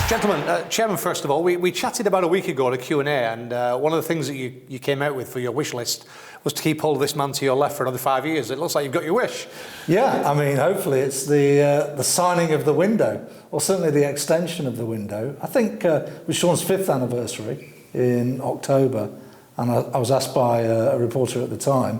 Gentlemen, Chairman, first of all, we chatted about a week ago at a Q&A, and one of the things that you came out with for your wish list was to keep hold of this man to your left for another 5 years. It looks like you've got your wish. Yeah, I mean, hopefully it's the signing of the window, or certainly the extension of the window. I think it was Sean's 5th anniversary in October, and I was asked by a reporter at the time,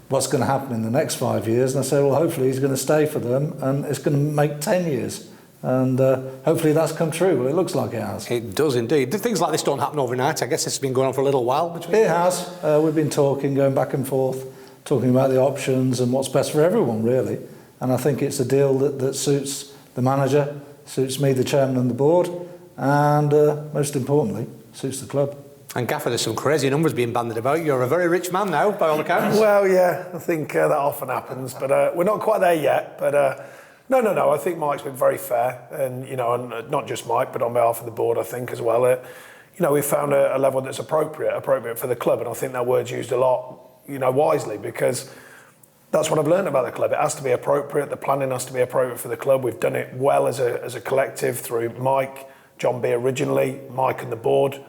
what's going to happen in the next 5 years? And I said, well, hopefully he's going to stay for them, and it's going to make 10 years. And hopefully that's come true. Well, it looks like it has. It does indeed. Things like this don't happen overnight. I guess this has been going on for a little while. It has. We've been talking, going back and forth, talking about the options and what's best for everyone, really. And I think it's a deal that suits the manager, suits me, the chairman and the board, and most importantly, suits the club. And Gaffer, there's some crazy numbers being bandied about. You're a very rich man now, by all accounts. Well, yeah, I think that often happens, but we're not quite there yet. But no. I think Mike's been very fair, and and not just Mike, but on behalf of the board, I think as well. We found a level that's appropriate for the club, and I think that word's used a lot, wisely, because that's what I've learned about the club. It has to be appropriate. The planning has to be appropriate for the club. We've done it well as a collective through Mike, John B originally, Mike and the board.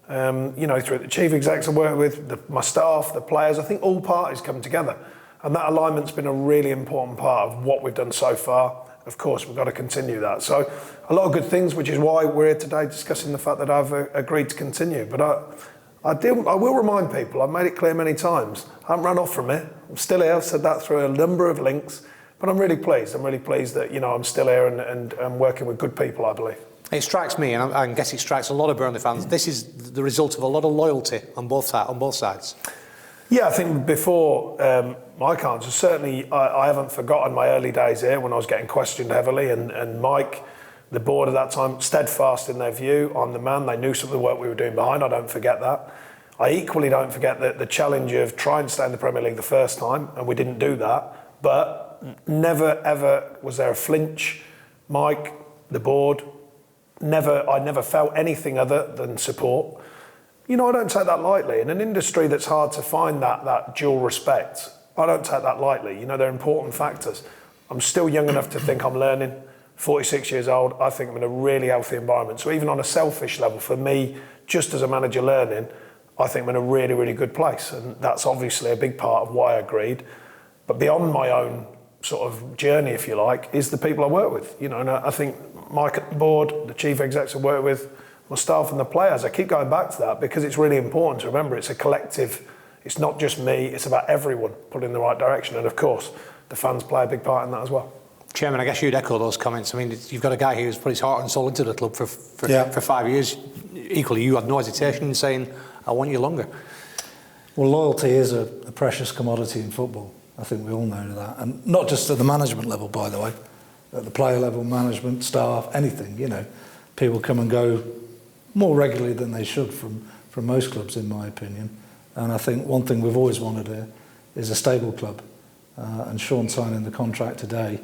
Through the chief execs I work with, my staff, the players. I think all parties come together. And that alignment's been a really important part of what we've done so far. Of course, we've got to continue that. So a lot of good things, which is why we're here today discussing the fact that I've agreed to continue. But I will remind people, I've made it clear many times, I haven't run off from it. I'm still here. I've said that through a number of links. But I'm really pleased. I'm really pleased that I'm still here and I'm working with good people, I believe. It strikes me, and I guess it strikes a lot of Burnley fans, this is the result of a lot of loyalty on both sides. Yeah, I think before my answer, certainly I haven't forgotten my early days here when I was getting questioned heavily, and Mike, the board at that time, steadfast in their view. I'm the man. They knew some of the work we were doing behind. I don't forget that. I equally don't forget the challenge of trying to stay in the Premier League the first time, and we didn't do that. But never, ever was there a flinch. Mike, the board, I never felt anything other than support. I don't take that lightly. In an industry that's hard to find that dual respect, I don't take that lightly. They're important factors. I'm still young enough to think I'm learning. 46 years old, I think I'm in a really healthy environment. So even on a selfish level, for me, just as a manager learning, I think I'm in a really, really good place. And that's obviously a big part of why I agreed. But beyond my own sort of journey, if you like, is the people I work with. And I think Mike at the board, the chief execs I work with, my staff and the players, I keep going back to that because it's really important to remember it's a collective. It's not just me, it's about everyone pulling in the right direction. And of course, the fans play a big part in that as well. Chairman, I guess you'd echo those comments. I mean, you've got a guy who's put his heart and soul into the club for 5 years. Equally, you had no hesitation in saying, I want you longer. Well, loyalty is a precious commodity in football. I think we all know that. And not just at the management level, by the way. At the player level, management, staff, anything, People come and go more regularly than they should from most clubs, in my opinion. And I think one thing we've always wanted here is a stable club. And Sean signing the contract today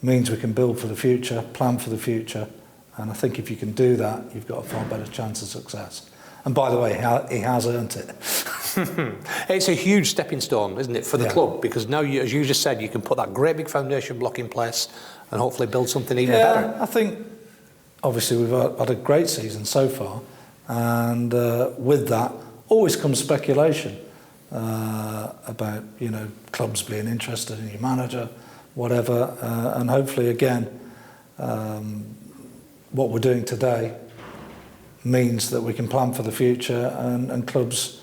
means we can build for the future, plan for the future. And I think if you can do that, you've got a far better chance of success. And by the way, he has earned it. It's a huge stepping stone, isn't it, for the club? Because now, as you just said, you can put that great big foundation block in place and hopefully build something even better. I think, obviously, we've had a great season so far. And with that, always comes speculation about, clubs being interested in your manager, whatever. And hopefully, again, what we're doing today means that we can plan for the future and clubs,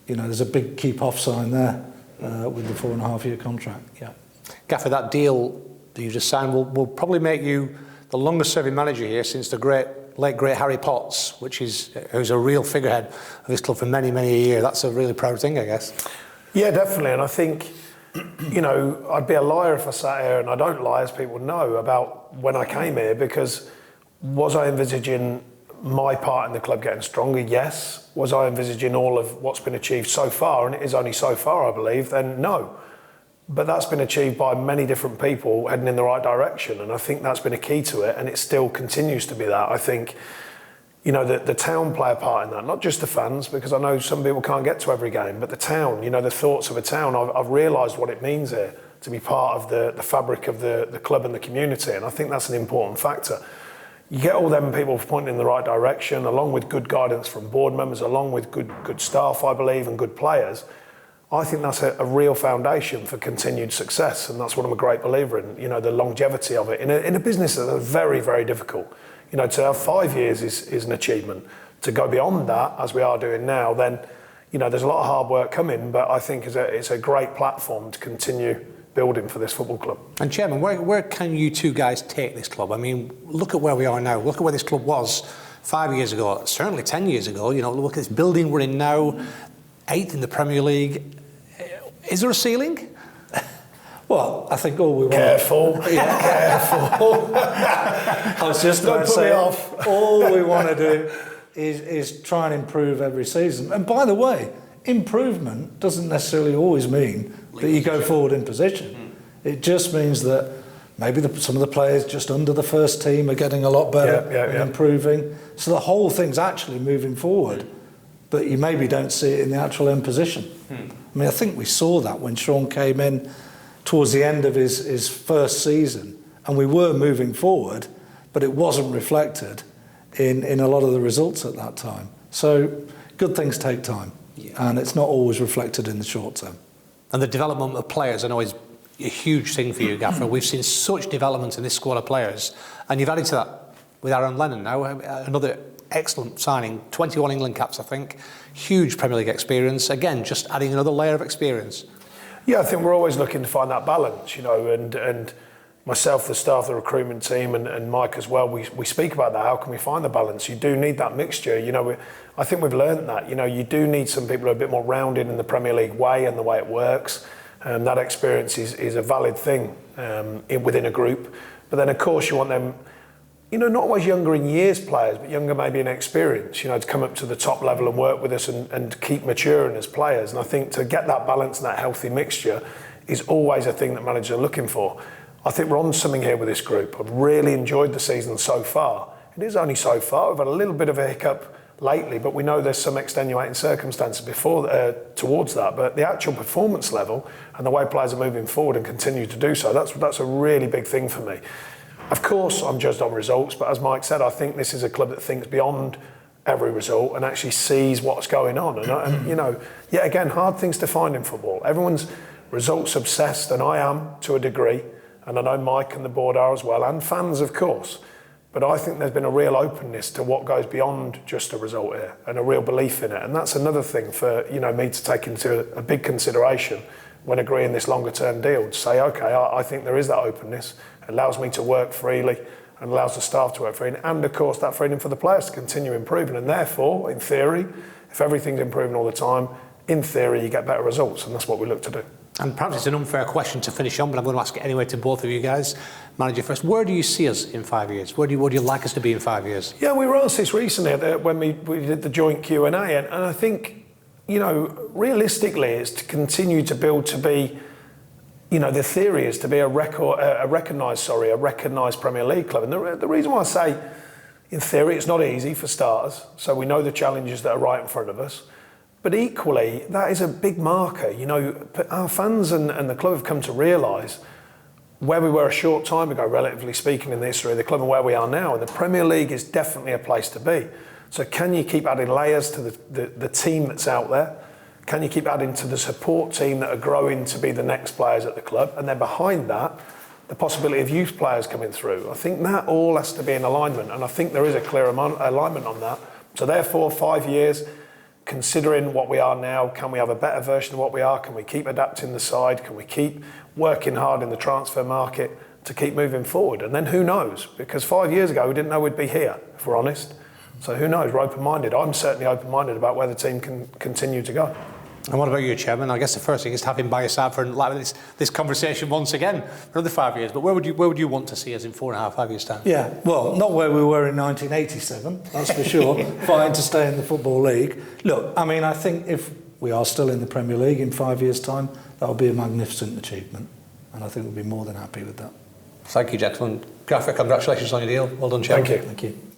there's a big keep off sign there with the 4.5-year contract. Yeah. Gaffer, that deal that you just signed will probably make you the longest serving manager here since the late great Harry Potts, who's a real figurehead of this club for many, many a year. That's a really proud thing, I guess. Yeah, definitely. And I think, I'd be a liar if I sat here, and I don't lie, as people know, about when I came here, because was I envisaging my part in the club getting stronger? Yes. Was I envisaging all of what's been achieved so far, and it is only so far, I believe? Then no. But that's been achieved by many different people heading in the right direction, and I think that's been a key to it, and it still continues to be that. I think, the town play a part in that, not just the fans, because I know some people can't get to every game, but the town, the thoughts of a town. I've realised what it means here to be part of the fabric of the club and the community, and I think that's an important factor. you get all them people pointing in the right direction, along with good guidance from board members, along with good staff, I believe, and good players. I think that's a real foundation for continued success, and that's what I'm a great believer in. You know, the longevity of it in a business that's very, very difficult. You know, to have 5 years is an achievement. To go beyond that, as we are doing now, then, you know, there's a lot of hard work coming, but I think it's a great platform to continue building for this football club. And Chairman, where can you two guys take this club? I mean, look at where we are now. Look at where this club was 5 years ago, certainly 10 years ago. You know, look at this building we're in now, 8th in the Premier League. Is there a ceiling? Well, I think all we want... Careful. Careful. I was just about to say, all we want to do is try and improve every season. And by the way, improvement doesn't necessarily always mean that you go forward in position. It just means that maybe some of the players just under the first team are getting a lot better and improving. So the whole thing's actually moving forward, but you maybe don't see it in the actual end position. I mean, I think we saw that when Sean came in towards the end of his first season, and we were moving forward, but it wasn't reflected in a lot of the results at that time. So good things take time, and it's not always reflected in the short term. And the development of players, I know, is a huge thing for you, Gaffer. We've seen such development in this squad of players, and you've added to that with Aaron Lennon now, another excellent signing, 21 England caps, I think, huge Premier League experience, again, just adding another layer of experience. Yeah, I think we're always looking to find that balance, you know, and myself, the staff, the recruitment team, and Mike as well, we speak about that. How can we find the balance? You do need that mixture, you know. I think we've learned that, you know, you do need some people who are a bit more rounded in the Premier League way and the way it works. That experience is a valid thing within a group. But then, of course, you want them, you know, not always younger in years players, but younger maybe in experience, you know, to come up to the top level and work with us and keep maturing as players. And I think to get that balance and that healthy mixture is always a thing that managers are looking for. I think we're on something here with this group. I've really enjoyed the season so far. It is only so far. We've had a little bit of a hiccup lately, but we know there's some extenuating circumstances towards that. But the actual performance level and the way players are moving forward and continue to do so, that's a really big thing for me. Of course, I'm judged on results, but as Mike said, I think this is a club that thinks beyond every result and actually sees what's going on. And you know, yet again, hard things to find in football. Everyone's results obsessed, and I am to a degree, and I know Mike and the board are as well, and fans, of course. But I think there's been a real openness to what goes beyond just a result here, and a real belief in it. And that's another thing for, you know, me to take into a big consideration when agreeing this longer term deal, to say, okay, I think there is that openness. It allows me to work freely and allows the staff to work freely. And of course, that freedom for the players to continue improving. And therefore, in theory, if everything's improving all the time, in theory, you get better results. And that's what we look to do. And perhaps it's an unfair question to finish on, but I'm going to ask it anyway to both of you guys. Manager first, where do you see us in 5 years? Where do you like us to be in 5 years? Yeah, we were asked this recently when we did the joint Q&A, and I think, you know, realistically, it's to continue to build to be, you know, the theory is to be a recognised Premier League club. And the reason why I say, in theory, it's not easy for starters, so we know the challenges that are right in front of us. But equally, that is a big marker. You know, our fans and the club have come to realise where we were a short time ago, relatively speaking, in the history of the club and where we are now. And the Premier League is definitely a place to be. So can you keep adding layers to the team that's out there? Can you keep adding to the support team that are growing to be the next players at the club? And then behind that, the possibility of youth players coming through. I think that all has to be in alignment. And I think there is a clear alignment on that. So therefore, 5 years, considering what we are now, can we have a better version of what we are? Can we keep adapting the side? Can we keep working hard in the transfer market to keep moving forward? And then who knows? Because 5 years ago, we didn't know we'd be here, if we're honest. So who knows? We're open-minded. I'm certainly open-minded about where the team can continue to go. And what about you, Chairman? I guess the first thing is to have him by your side for this conversation once again for another 5 years. But where would you want to see us in 4.5, 5 years' time? Yeah, well, not where we were in 1987, that's for sure, fighting to stay in the Football League. Look, I mean, I think if we are still in the Premier League in 5 years' time, that would be a magnificent achievement. And I think we'll be more than happy with that. Thank you, gentlemen. Gaffer, congratulations on your deal. Well done, Chairman. Thank you. Thank you.